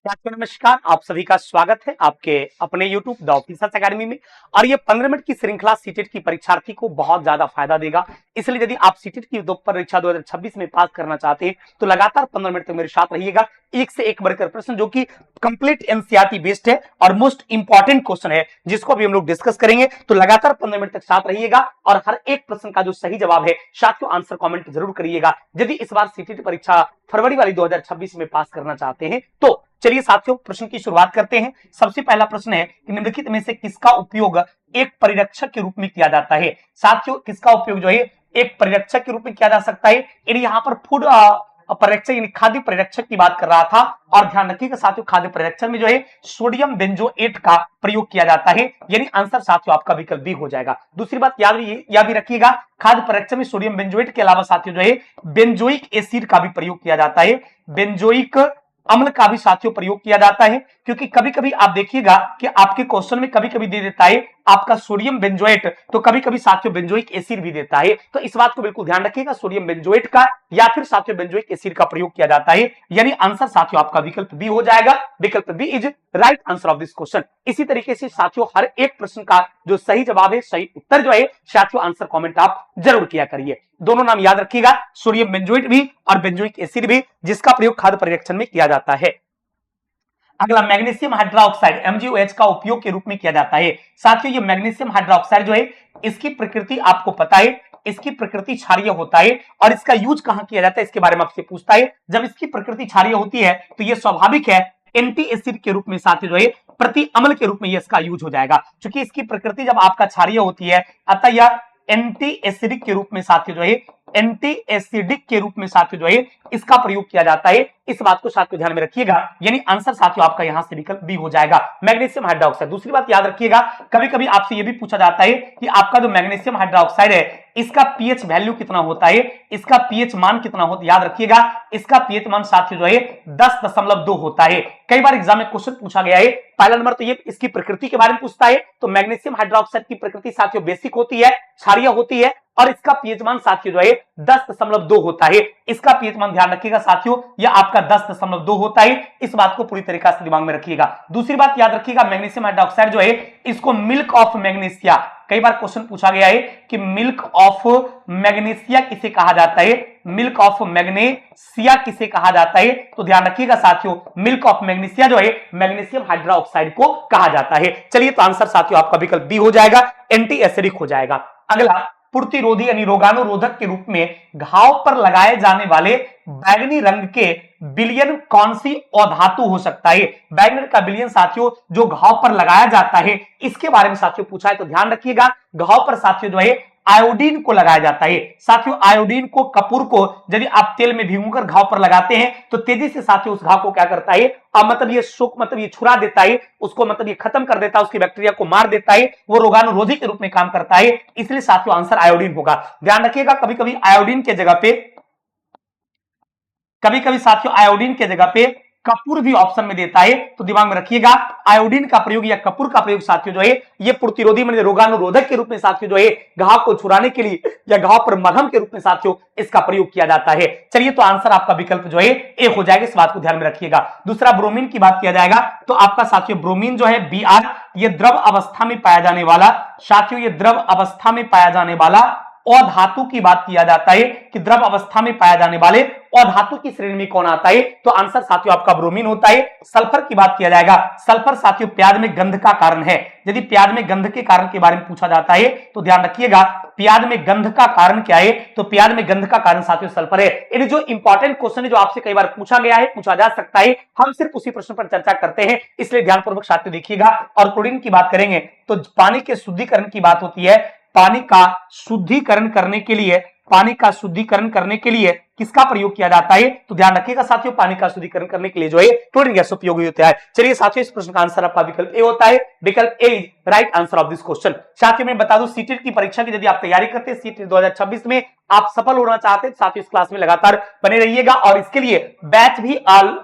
साथियों नमस्कार, आप सभी का स्वागत है आपके अपने YouTube द ऑफिसर्स अकेडमी में। और ये 15 मिनट की श्रृंखला सीटेट की परीक्षार्थी को बहुत ज्यादा फायदा देगा। इसलिए यदि आप सीटेट की परीक्षा 2026 में पास करना चाहते हैं तो लगातार 15 मिनट तक मेरे साथ रहिएगा। एक से एक बढ़कर प्रश्न जो कि कंप्लीट एनसीईआरटी बेस्ड है और मोस्ट इंपॉर्टेंट क्वेश्चन है जिसको भी हम लोग डिस्कस करेंगे। तो लगातार 15 मिनट तक साथ रहिएगा और हर एक प्रश्न का जो सही जवाब है साथियों आंसर कमेंट जरूर करिएगा। यदि इस बार सीटेट परीक्षा फरवरी वाली 2026 में पास करना चाहते हैं तो चलिए साथियों प्रश्न की शुरुआत करते हैं। सबसे पहला प्रश्न है कि निम्नलिखित में से किसका उपयोग एक परिरक्षक के रूप में किया जाता है। साथियों किसका उपयोग जो है एक परिरक्षक के रूप में किया जा सकता है। यदि यहाँ पर फूड परिरक्षक यानी खाद्य परिरक्षक की बात कर रहा था। और ध्यान रखिएगा साथियों खाद्य परिरक्षक में जो है सोडियम बेंजोएट का प्रयोग किया जाता है, यानी आंसर साथियों आपका विकल्प बी हो जाएगा। दूसरी बात याद भी रखिएगा खाद्य परिरक्षक में सोडियम बेंजोएट के अलावा साथियों जो है बेंजोइक एसिड का भी प्रयोग किया जाता है, बेंजोइक अम्ल का भी साथियों प्रयोग किया जाता है। क्योंकि कभी कभी आप देखिएगा कि आपके क्वेश्चन में कभी कभी दे देता है आपका सोडियम बेंजोएट, तो कभी कभी साथियों बेंजोइक एसिड भी देता है। तो इस बात को बिल्कुल ध्यान रखिएगा, सोडियम बेंजोएट का या फिर साथियों बेंजोइक एसिड का प्रयोग किया जाता है, यानी आंसर साथियों आपका विकल्प बी हो जाएगा। विकल्प B is right answer of this question. इसी तरीके से साथियों हर एक प्रश्न का जो सही जवाब है, सही उत्तर जो है साथियों आंसर कमेंट आप जरूर किया करिए। दोनों नाम याद रखिएगा, सोडियम बेंजोएट भी और बेंजोइक एसिड भी, जिसका प्रयोग खाद्य परिरक्षण में किया जाता है। अगला मैग्नीशियम हाइड्रोक्साइड MgOH का उपयोग के रूप में किया जाता है। साथियों ये मैग्नीशियम हाइड्रोक्साइड जो है इसकी प्रकृति आपको पता है, इसकी प्रकृति क्षारीय होता है। और इसका यूज कहां किया जाता है इसके बारे में आपसे पूछता है। जब इसकी प्रकृति क्षारीय होती है तो यह स्वाभाविक है एंटी एसिड के रूप में साथियों जो है प्रति अम्ल के रूप में ये इसका यूज हो जाएगा। क्योंकि इसकी प्रकृति जब आपका क्षारीय होती है अतः यह एंटी एसिडिक के रूप में साथियों जो है एंटी एसिडिक के रूप में साथियों जो है इसका प्रयोग किया जाता है। इस बात को साथियों ध्यान में रखिएगा, यानी आंसर साथियों आपका यहां से विकल्प बी हो जाएगा, मैग्नीशियम हाइड्रोक्साइड। दूसरी बात याद रखिएगा, कभी कभी आपसे यह भी पूछा जाता है कि आपका जो मैग्नीशियम हाइड्रोक्साइड है इसका पीएच वैल्यू कितना होता है, इसका पीएच मान कितना होता है। याद रखिएगा इसका पीएच मान साथियों जो है 10.2 होता है। कई बार एग्जाम में क्वेश्चन पूछा गया है। पहला नंबर तो ये इसकी प्रकृति के बारे में पूछता है, तो मैग्नीशियम हाइड्रोक्साइड की प्रकृति साथियों बेसिक होती है, क्षारीय होती है और इसका पीएच मान साथियों जो है 10.2 होता है। इसका पीएच मान ध्यान रखिएगा साथियों यह आपका 10.2 होता है। इस बात को पूरी तरीके से दिमाग में रखिएगा। दूसरी बात याद रखिएगा मैग्नीशियम हाइड्रोक्साइड जो है इसको मिल्क ऑफ मैग्नीशिया, कई बार क्वेश्चन पूछा गया है कि मिल्क ऑफ मैग्नीशिया किसे कहा जाता है, मिल्क ऑफ मैग्नीशिया किसे कहा जाता है। तो ध्यान रखिएगा साथियों मिल्क ऑफ मैग्नीशिया जो है मैग्नीशियम हाइड्रोक्साइड को कहा जाता है। चलिए तो आंसर साथियों आपका विकल्प बी हो जाएगा, एंटी एसिडिक हो जाएगा। अगला प्रतिरोधी यानी रोगाणुरोधक के रूप में घाव पर लगाए जाने वाले बैगनी रंग के विलयन कौन सी अधातु हो सकता है। बैगनी का विलयन साथियों जो घाव पर लगाया जाता है इसके बारे में साथियों पूछा है। तो ध्यान रखिएगा घाव पर साथियों जो है आयोडीन को लगाया जाता है। साथियों आयोडीन को कपूर को यदि आप तेल में भिगोकर घाव पर लगाते हैं तो तेजी से साथियों उस घाव को क्या करता है मतलब ये शोक मतलब ये छुड़ा देता है उसको, मतलब ये खत्म कर देता है, उसकी बैक्टीरिया को मार देता है, वो रोगाणुरोधी के रूप में काम करता है। इसलिए साथियों आंसर आयोडीन होगा। ध्यान रखिएगा कभी कभी आयोडीन के जगह पे साथियों आयोडीन के जगह पे कपूर भी ऑप्शन में देता है। तो दिमाग में रखिएगा आयोडीन का प्रयोग या कपूर का प्रयोग साथियों जो है ये प्रतिरोधी मतलब रोगाणुरोधक के रूप में साथियों जो है घाव को छुड़ाने के लिए या घाव पर मरहम के रूप में साथियों इसका प्रयोग किया जाता है। चलिए तो आंसर आपका विकल्प जो है ए हो जाएगा, इस बात को ध्यान में रखिएगा। दूसरा ब्रोमीन की बात किया जाएगा तो आपका साथियों ब्रोमीन जो है Br ये द्रव अवस्था में पाया जाने वाला साथियों ये द्रव अवस्था में पाया जाने वाला अधातु की बात किया जाता है कि द्रव अवस्था में पाया जाने वाले अधातु की श्रेणी में कौन आता है। तो आंसर साथियों आपका ब्रोमीन होता है। सल्फर की बात किया जाएगा, सल्फर साथियों प्याज में गंध का कारण है। यदि प्याज में गंध के कारण के बारे में पूछा जाता है तो ध्यान रखिएगा प्याज में गंध का कारण क्या है, तो प्याज में गंध का कारण साथियों सल्फर है। ये जो इंपॉर्टेंट क्वेश्चन है जो आपसे कई बार पूछा गया है, पूछा जा सकता है, हम सिर्फ उसी प्रश्न पर चर्चा करते हैं, इसलिए ध्यानपूर्वक साथियों देखिएगा। और क्लोरीन की बात करेंगे तो पानी के शुद्धिकरण की बात होती है। पानी का शुद्धिकरण करने के लिए किसका प्रयोग किया जाता है। तो ध्यान रखिएगा साथियों पानी का शुद्धिकरण करने के लिए जो है क्लोरीन गैस उपयोगी होता है। चलिए साथियों इस प्रश्न का आंसर आपका विकल्प ए होता है, विकल्प A is right answer of this question. साथियों मैं बता दूं सीटेट की परीक्षा की यदि आप तैयारी करते हैं सीटेट 2026 में आप सफल होना चाहते हैं साथियों इस क्लास में लगातार बने रहिएगा। और इसके लिए बैच भी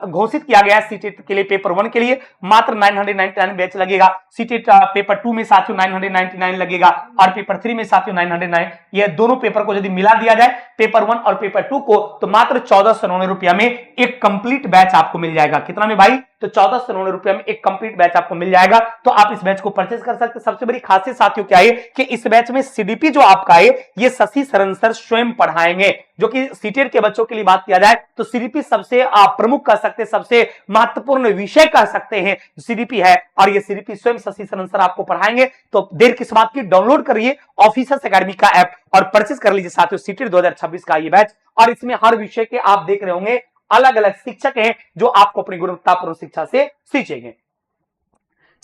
घोषित किया गया है सीटेट के लिए। पेपर 1 के लिए मात्र 999 बैच लगेगा, सीटेट पेपर 2 में साथियों 999 लगेगा और पेपर 3 में साथियों 909। ये दोनों पेपर को यदि मिला दिया जाए पेपर 1 और पेपर 2 को तो मात्र 1499 रुपया में एक कंप्लीट बैच आपको मिल जाएगा। कितना में भाई, तो 1499 रुपए में एक कंप्लीट बैच आपको मिल जाएगा। तो आप इस बैच को परचेज कर सकते हैं। सबसे बड़ी खासियत साथियों क्या है कि इस बैच में सीडीपी जो आपका है ये शशि शरण सर स्वयं पढ़ाएंगे, जो कि सीटेट के बच्चों के लिए बात किया जाए तो सीडीपी सबसे प्रमुख कह सकते हैं, सबसे महत्वपूर्ण विषय कह सकते हैं सीडीपी है, और ये सीडीपी स्वयं शशि शरण सर आपको पढ़ाएंगे। तो देर किस बात की, डाउनलोड करिए ऑफिसर्स एकेडमी का ऐप और परचेज कर लीजिए साथियों सीटेट 2026 का ये बैच। और इसमें हर विषय के आप देख रहे होंगे अलग अलग शिक्षक हैं जो आपको अपनी गुणवत्तापूर्ण शिक्षा से सींचेंगे।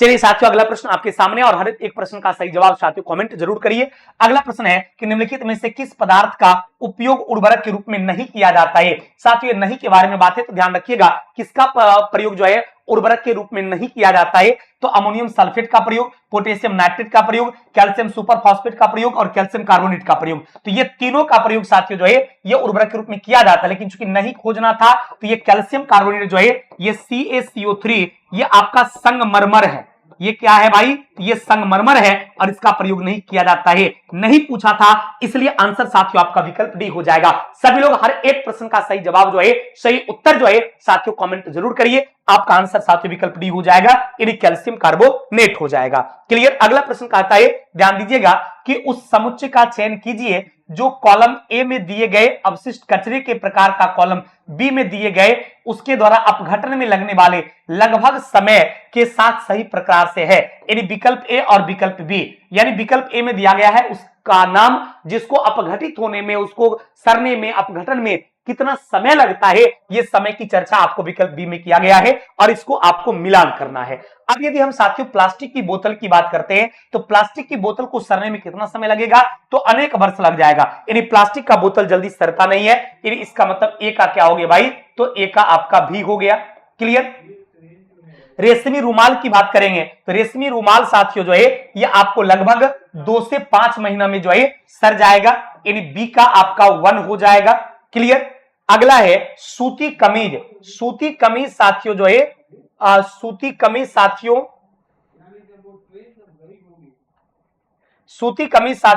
चलिए साथियों अगला प्रश्न आपके सामने, और हर एक प्रश्न का सही जवाब साथियों कमेंट जरूर करिए। अगला प्रश्न है कि निम्नलिखित में से किस पदार्थ का उपयोग उर्वरक के रूप में नहीं किया जाता है। साथियों नहीं के बारे में बात है तो ध्यान रखिएगा, किसका प्रयोग जो है उर्वरक के रूप में नहीं किया जाता है, तो अमोनियम सल्फेट का प्रयोग, पोटेशियम नाइट्रेट का प्रयोग, कैल्शियम सुपरफॉस्फेट का प्रयोग और कैल्शियम कार्बोनेट का प्रयोग। तो ये तीनों का प्रयोग साथियों जो है ये उर्वरक के रूप में किया जाता है, लेकिन चूंकि नहीं खोजना था तो ये कैल्शियम कार्बोनेट जो है ये CaCO3 ये आपका संगमरमर है। ये क्या है भाई, ये संगमरमर है और इसका प्रयोग नहीं किया जाता है। नहीं पूछा था इसलिए आंसर साथियों आपका विकल्प डी हो जाएगा। सभी लोग हर एक प्रश्न का सही जवाब जो है, सही उत्तर जो है साथियों कमेंट जरूर करिए। आपका आंसर साथियों विकल्प डी हो जाएगा, यानी कैल्शियम कार्बोनेट हो जाएगा। क्लियर। अगला प्रश्न कहता है, ध्यान दीजिएगा कि उस समुच्चय का चयन कीजिए जो कॉलम ए में दिए गए अवशिष्ट कचरे के प्रकार का कॉलम बी में दिए गए उसके द्वारा अपघटन में लगने वाले लगभग समय के साथ सही प्रकार से है, यानी विकल्प ए और विकल्प बी। यानी विकल्प ए में दिया गया है उसका नाम जिसको अपघटित होने में, उसको सड़ने में, अपघटन में कितना समय लगता है, ये समय की चर्चा आपको विकल्प बी में किया गया है और इसको आपको मिलान करना है। अब यदि हम साथियों प्लास्टिक की बोतल की बात करते हैं तो प्लास्टिक की बोतल को सड़ने में कितना समय लगेगा, तो अनेक वर्ष लग जाएगा, यानी प्लास्टिक का बोतल जल्दी सड़ता नहीं है। यानी इसका मतलब ए का क्या हो गया भाई, तो ए का आपका भी हो गया। क्लियर। रेशमी रुमाल की बात करेंगे तो रेशमी रुमाल साथियों जो है ये आपको लगभग 2 से 5 महीना में जो है सड़ जाएगा, यानी बी का आपका 1 हो जाएगा। क्लियर। अगला है सूती कमीज। सूती कमीज साथियों जो है सूती कमीज साथियों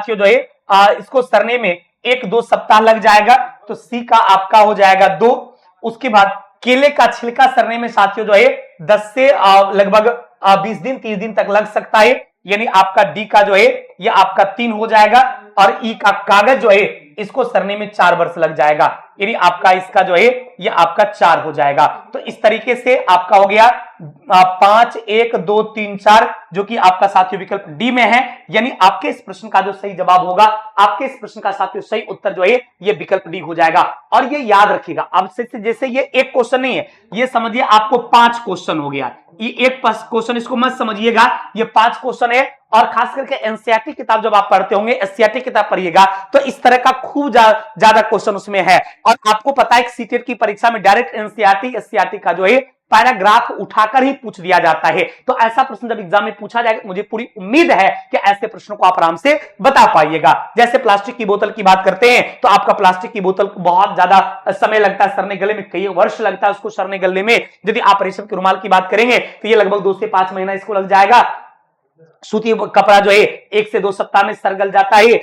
जो है इसको सड़ने में 1-2 सप्ताह लग जाएगा, तो सी का आपका हो जाएगा 2। उसके बाद केले का छिलका सड़ने में साथियों जो है 10 से लगभग 20 दिन 30 दिन तक लग सकता है, यानी आपका डी का जो है ये आपका 3 हो जाएगा। और ई का कागज जो है इसको सड़ने में 4 वर्ष लग जाएगा, यानी आपका इसका जो है ये आपका 4 हो जाएगा। तो इस तरीके से आपका हो गया 5 1 2 3 4 जो कि आपका साथियों विकल्प डी में है। यानी आपके इस प्रश्न का जो सही जवाब होगा, आपके इस प्रश्न का साथियों सही उत्तर जो है ये विकल्प डी हो जाएगा। और ये याद रखिएगा, अब से जैसे ये एक क्वेश्चन नहीं है, ये समझिए आपको 5 क्वेश्चन हो गया। ये एक क्वेश्चन इसको मत समझिएगा, ये 5 क्वेश्चन है। और खास करके एनसीईआरटी किताब जब आप पढ़ते होंगे, एससीईआरटी किताब पढ़िएगा तो इस तरह का खूब ज्यादा क्वेश्चन उसमें है। और आपको पता है कि सीटेट की परीक्षा में डायरेक्ट एनसीईआरटी एससीईआरटी का जो है पैराग्राफ उठाकर ही पूछ दिया जाता है। तो ऐसा प्रश्न जब एग्जाम में पूछा जाएगा, मुझे पूरी उम्मीद है कि ऐसे प्रश्नों को आप आराम से बता पाइएगा। जैसे प्लास्टिक की बोतल की बात करते हैं तो आपका प्लास्टिक की बोतल को बहुत ज्यादा समय लगता है सड़ने गले में, कई वर्ष लगता है उसको सड़ने गलने में। यदि आप रेशम के रुमाल की बात करेंगे तो ये लगभग 2 से 5 महीना इसको लग जाएगा। सूती कपड़ा जो है 1 से 2 सप्ताह में सड़ गल जाता है।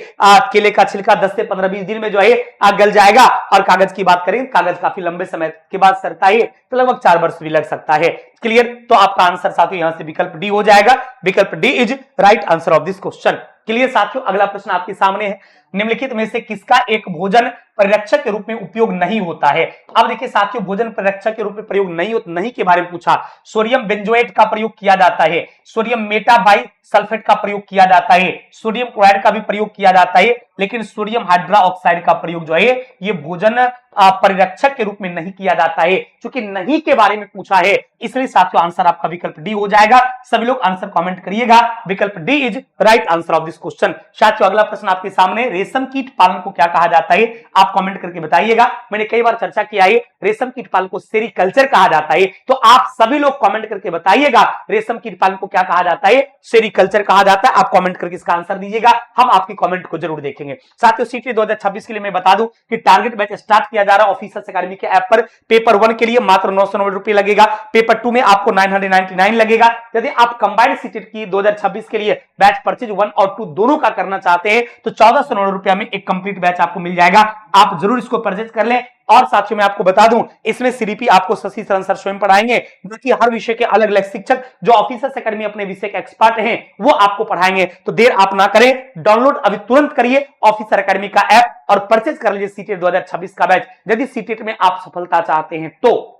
केले का छिलका 10 से 15-20 दिन में जो है गल जाएगा। और कागज की बात करें, कागज काफी लंबे समय के बाद सड़ता है तो लगभग 4 वर्ष भी लग सकता है। क्लियर। तो आपका आंसर साथियों यहां से विकल्प डी हो जाएगा। विकल्प D is right answer of this question. Clear साथियों। अगला प्रश्न आपके सामने है, निम्नलिखित में से किसका एक भोजन परिरक्षक के रूप में उपयोग नहीं होता है। अब देखिए साथियों, भोजन परिरक्षक के रूप में प्रयोग नहीं के बारे में पूछा। सोडियम बेंजोएट का प्रयोग किया जाता है, सोडियम मेटाबाई सल्फेट का प्रयोग किया जाता है, सोडियम क्लोराइड का भी प्रयोग किया जाता है, लेकिन सोडियम हाइड्रोक्साइड का प्रयोग जो है ये भोजन परिरक्षक के रूप में नहीं किया जाता है। क्योंकि नहीं के बारे में पूछा है इसलिए साथियों आंसर आपका विकल्प डी हो जाएगा। सभी लोग आंसर कमेंट करिएगा, विकल्प D is right answer of this question. साथियों अगला प्रश्न आपके सामने, रेशम कीट पालन को क्या कहा जाता है, आप कमेंट करके बताइएगा। मैंने कई बार चर्चा किया है, रेशम कीट पालन को सेरीकल्चर कहा जाता है, तो आप सभी लोग कमेंट करके बताइएगा रेशम कीट पालन को क्या कहा जाता है, सेरीकल्चर कहा जाता है। आप कमेंट करके इसका आंसर दीजिएगा, हम आपकी कमेंट को जरूर देखेंगे। साथियों सीटी 2026 के लिए मैं बता दूं कि टारगेट बैच स्टार्ट किया जा रहा है ऑफिसर्स एकेडमी के ऐप पर। पेपर 1 के लिए मात्र 990 रुपए लगेगा, पेपर 2 में आपको 999 लगेगा। यदि आप कंबाइंड सीटेट की 2026 के लिए बैच परचेज 1 और 2 दोनों का करना चाहते हैं तो 1499 रुपया में एक कंप्लीट बैच आपको मिल जाएगा। आप जरूर इसको परचेज कर लें। और साथियों मैं आपको बता दूं, इसमें सीडीपी आपको शशि शरण सर स्वयं पढ़ाएंगे, जो कि हर विषय के अलग अलग शिक्षक जो ऑफिसर्स एकेडमी अपने विषय के एक्सपर्ट हैं वो आपको पढ़ाएंगे। तो देर आप ना करें, डाउनलोड अभी तुरंत करिए ऑफिसर एकेडमी का ऐप और परचेज कर लीजिए सीटेट 2026 का बैच, यदि सीटेट में आप सफलता चाहते हैं तो।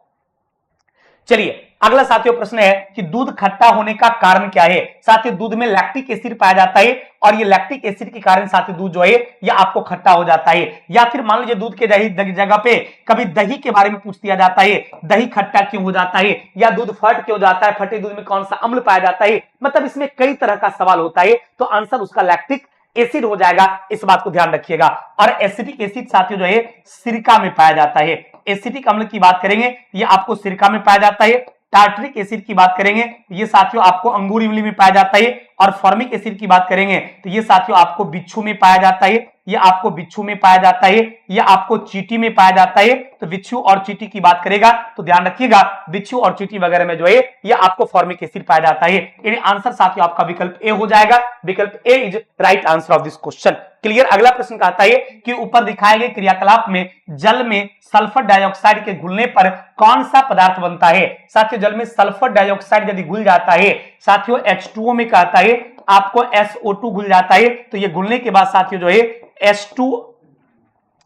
चलिए अगला साथियों प्रश्न है कि दूध खट्टा होने का कारण क्या है। साथियों दूध में लैक्टिक एसिड पाया जाता है और ये लैक्टिक एसिड के कारण साथियों दूध जो है ये आपको खट्टा हो जाता है। या फिर मान लीजिए दूध के दही जगह पे कभी दही के बारे में पूछ दिया जाता है, दही खट्टा क्यों हो जाता है, या दूध फट क्यों जाता है, फटे दूध में कौन सा अम्ल पाया जाता है, मतलब इसमें कई तरह का सवाल होता है। तो आंसर उसका लैक्टिक एसिड हो जाएगा, इस बात को ध्यान रखिएगा। और एसिडिक एसिड साथियों जो है सिरका में पाया जाता है। एसिडिक अम्ल की बात करेंगे ये आपको सिरका में पाया जाता है। टार्टरिक एसिड की बात करेंगे ये साथियों आपको अंगूर इमली में पाया जाता है। और फॉर्मिक एसिड की बात करेंगे तो ये साथियों आपको बिच्छू में पाया जाता है, ये आपको बिच्छू में पाया जाता है, ये आपको चींटी में पाया जाता है। तो बिच्छू और चींटी की बात करेगा तो ध्यान रखिएगा बिच्छू और चींटी वगैरह में जो है ये आपको फॉर्मिक एसिड पाया जाता है। यानी आंसर साथियों आपका विकल्प ए हो जाएगा। विकल्प A is right answer of this question. Clear. अगला प्रश्न कहता है कि ऊपर दिखाए गए क्रियाकलाप में जल में सल्फर डाइऑक्साइड के घुलने पर कौन सा पदार्थ बनता है। साथियों जल में सल्फर डाइऑक्साइड यदि घुल जाता है साथियों H2O में कहता है आपको SO2 घुल जाता है। तो ये घुलने के बाद साथियों जो है H2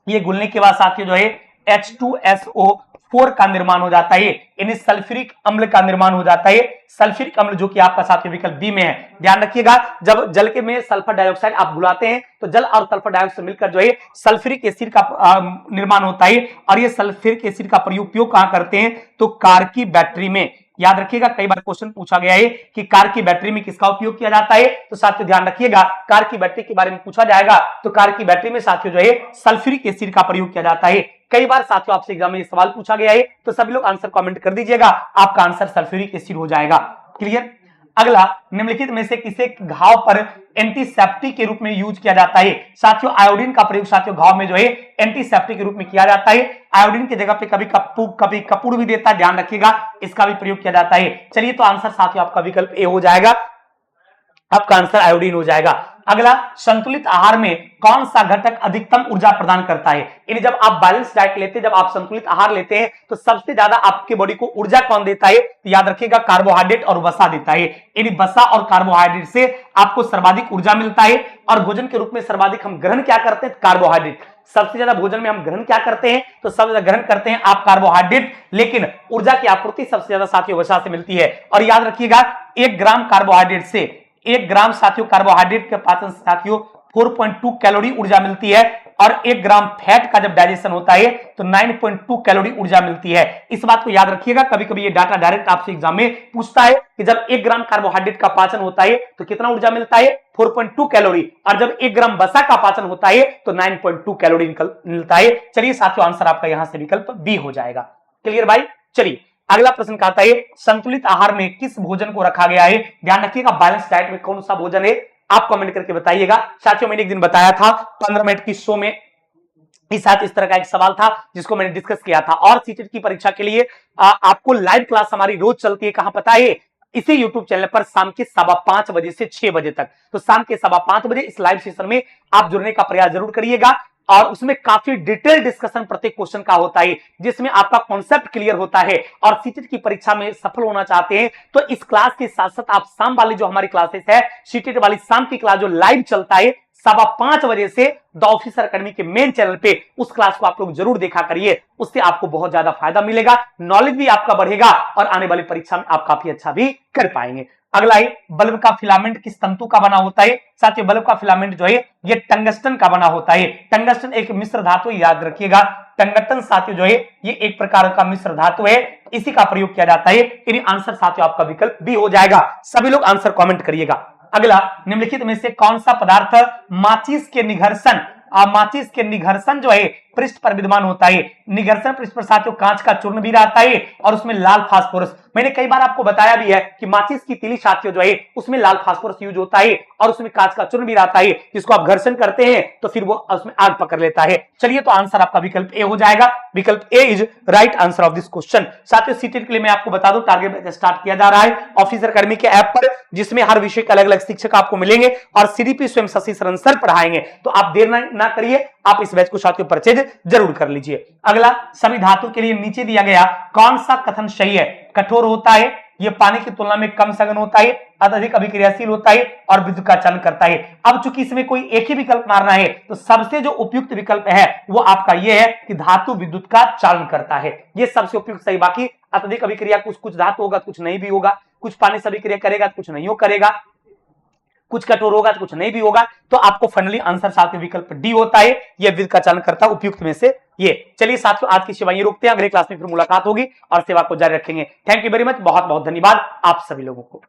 ये घुलने के बाद साथियों जो है H2SO4 का निर्माण हो जाता है, यानी सल्फ्यूरिक अम्ल का निर्माण हो जाता है। सल्फ्यूरिक अम्ल जो कि आपका साथियों विकल्प बी में है। ध्यान रखिएगा जब जल के में सल्फर डाइऑक्साइड आप घुलाते हैं तो जल और सल्फर डाइऑक्साइड मिलकर जो है सल्फ्यूरिक एसिड का निर्माण होता है। और ये सल्फ्यूरिक एसिड का उपयोग कहां करते हैं तो कार की बैटरी में। याद रखिएगा कई बार क्वेश्चन पूछा गया है कि कार की बैटरी में किसका उपयोग किया जाता है। तो साथियों ध्यान रखिएगा कार की बैटरी के बारे में पूछा जाएगा तो कार की बैटरी में साथियों जो है सल्फ्यूरिक एसिड का प्रयोग किया जाता है। कई बार साथियों आपसे एग्जाम में ये सवाल पूछा गया है तो सभी लोग आंसर कमेंट कर दीजिएगा, आपका आंसर सल्फ्यूरिक एसिड हो जाएगा। क्लियर। अगला निम्नलिखित में से किसे घाव पर एंटीसेप्टिक के रूप में यूज किया जाता है। साथियों आयोडीन का प्रयोग साथियों घाव में जो है एंटीसेप्टिक के रूप में किया जाता है। आयोडीन की जगह पे कभी कभी कपूर भी देता है, ध्यान रखिएगा इसका भी प्रयोग किया जाता है। चलिए तो आंसर साथियों आपका विकल्प ए हो जाएगा, आपका आंसर आयोडीन हो जाएगा। अगला संतुलित आहार में कौन सा घटक अधिकतम ऊर्जा प्रदान करता है। यानी जब आप बैलेंस डाइट लेते हैं, जब आप संतुलित आहार लेते हैं तो सबसे ज्यादा आपके बॉडी को ऊर्जा कौन देता है। तो याद रखिएगा कार्बोहाइड्रेट और वसा देता है। यानी वसा और कार्बोहाइड्रेट से आपको सर्वाधिक ऊर्जा मिलता है। और भोजन के रूप में सर्वाधिक हम ग्रहण क्या करते हैं कार्बोहाइड्रेट। सबसे ज्यादा भोजन में हम ग्रहण क्या करते हैं तो सबसे ज्यादा ग्रहण करते हैं आप कार्बोहाइड्रेट, लेकिन ऊर्जा की आपूर्ति सबसे ज्यादा साथियों वसा से मिलती है। और याद रखिएगा 1 ग्राम कार्बोहाइड्रेट से 1 ग्राम साथियों कार्बोहाइड्रेट के पाचन साथियों 4.2 कैलोरी ऊर्जा मिलती है। और 1 ग्राम फैट का जब डाइजेशन होता है तो 9.2 कैलोरी ऊर्जा मिलती है। इस बात को याद रखिएगा, कभी कभी ये डाटा डायरेक्ट आपसे एग्जाम में पूछता है कि जब 1 ग्राम कार्बोहाइड्रेट का पाचन होता है तो कितना ऊर्जा मिलता है 4.2 कैलोरी, और जब 1 ग्राम वसा का पाचन होता है तो 9.2 कैलोरी मिलता है। चलिए साथियों आंसर आपका यहां से विकल्प बी हो जाएगा। क्लियर भाई। चलिए अगला प्रश्न कहता है संतुलित आहार में किस भोजन को रखा गया है। ध्यान रखिएगा बैलेंस डाइट में कौन सा भोजन है आप कमेंट करके बताइएगा। साथियों मैंने एक दिन बताया था 15 मिनट की शो में इस तरह का एक सवाल था जिसको मैंने डिस्कस किया था। और सीटेट की परीक्षा के लिए आपको लाइव क्लास हमारी रोज चलती है, कहां पता है इसी YouTube चैनल पर शाम के 5:15 बजे से 6 बजे तक। तो शाम के 5:15 बजे इस लाइव सेशन में आप जुड़ने का प्रयास जरूर करिएगा। और उसमें काफी डिटेल डिस्कशन प्रत्येक क्वेश्चन का होता है जिसमें आपका कॉन्सेप्ट क्लियर होता है। और सीटेट की परीक्षा में सफल होना चाहते हैं तो इस क्लास के साथ साथ आप शाम वाली जो हमारी क्लासेस है सीटेट वाली शाम की क्लास जो लाइव चलता है 5:15 बजे से द ऑफिसर एकेडमी के मेन चैनल पे, उस क्लास को आप लोग जरूर देखा करिए। उससे आपको बहुत ज्यादा फायदा मिलेगा, नॉलेज भी आपका बढ़ेगा और आने वाली परीक्षा में आप काफी अच्छा भी कर पाएंगे। अगला है बल्ब का फिलामेंट किस तंतु का बना होता है। साथियों बल्ब का फिलामेंट जो है ये टंगस्टन का बना होता है। टंगस्टन एक मिश्र धातु, याद रखिएगा टंगस्टन साथियों जो है ये एक प्रकार का मिश्र धातु है, इसी का प्रयोग किया जाता है। यानी आंसर साथियों आपका विकल्प बी हो जाएगा। सभी लोग आंसर कमेंट करिएगा। अगला निम्नलिखित में से कौन सा पदार्थ माचिस के निघर्षण जो है पृष्ठ पर विद्यमान होता है। निगर्सन पृष्ठ पर साथियों कांच का चूर्ण भी रहता है और उसमें लाल फास्फोरस, मैंने कई बार आपको बताया भी है कि माचिस की तीली साथियों जो है उसमें लाल फास्फोरस यूज होता है और उसमें कांच का चूर्ण भी रहता है, जिसको आप घर्षण करते हैं तो फिर वो उसमें आग पकड़ लेता है। चलिए तो आंसर आपका विकल्प ए हो जाएगा। विकल्प A is right answer of this question. साथियों सीटेट के लिए मैं आपको बता दूं टारगेट बैच स्टार्ट किया जा रहा है ऑफिसर अकेडमी के ऐप पर, जिसमें हर विषय के अलग अलग शिक्षक आपको मिलेंगे और सीडीपी स्वयं शशि शरण सर पढ़ाएंगे। तो आप देर ना करिए, आप इस बैच को साथियों परचेज जरूर कर लीजिए। अगला, सभी धातु के लिए नीचे दिया गया कौन सा कथन सही है? कठोर होता है, यह पानी की तुलना में कम सघन होता है, अत्यधिक अभिक्रियाशील होता है और विद्युत का चालन करता है। अब चूंकि इसमें कोई एक ही विकल्प मारना है तो सबसे जो उपयुक्त विकल्प है वो आपका यह है कि धातु विद्युत का चालन करता है, यह सबसे उपयुक्त सही। बाकी अत्यधिक अभिक्रिया कुछ धातु होगा, कुछ नहीं भी होगा, कुछ पानी से अभिक्रिया करेगा, कुछ नहीं हो करेगा, कुछ कठोर होगा तो कुछ नहीं भी होगा। तो आपको फाइनली आंसर साथियों विकल्प डी होता है, यह विद्युत का चालन करता उपयुक्त में से ये। चलिए साथियों आज की सेवा ये रोकते हैं, अगले क्लास में फिर मुलाकात होगी और सेवा को जारी रखेंगे। थैंक यू वेरी मच, बहुत बहुत धन्यवाद आप सभी लोगों को।